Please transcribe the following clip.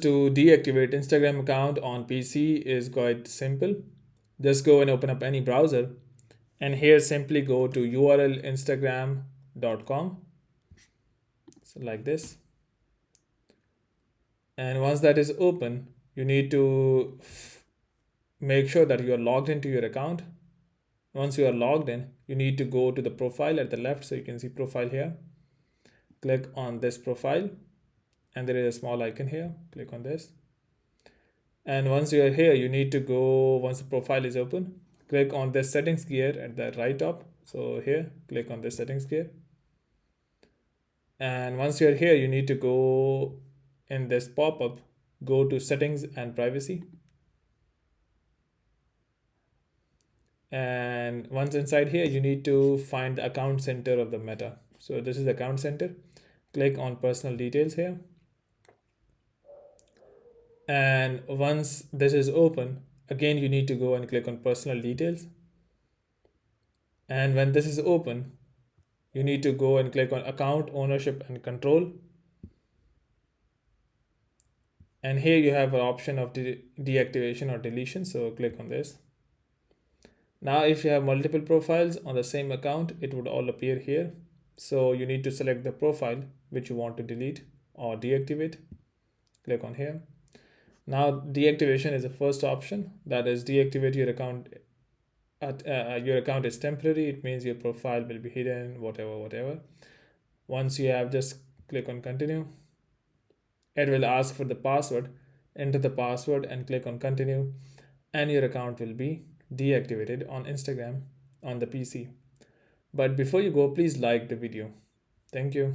To deactivate Instagram account on PC is quite simple. Just go and open up any browser, and here simply go to URL instagram.com, so like this. And once that is open, you need to make sure that you are logged into your account. Once you are logged in, you need to go to the profile at the left, so you can see profile here. Click on this profile, and there is a small icon here. Click on this, and once you are here, you need to go, once the profile is open, click on this settings gear at the right top. So here, click on this settings gear, and once you're here, you need to go in this pop-up, go to settings and privacy. And once inside here, you need to find the account center of the Meta. So this is account center. Click on personal details here, and once this is open, again you need to go and click on personal details. And when this is open, you need to go and click on account ownership and control. And here you have an option of deactivation or deletion, so click on this. Now if you have multiple profiles on the same account, it would all appear here. So you need to select the profile which you want to delete or deactivate. Click on here. Now deactivation is the first option, that is deactivate your account. Your account is temporary, it means your profile will be hidden, whatever. Once you have, just click on continue. It will ask for the password. Enter the password and click on continue, and your account will be deactivated on Instagram on the PC. But before you go, please like the video. Thank you.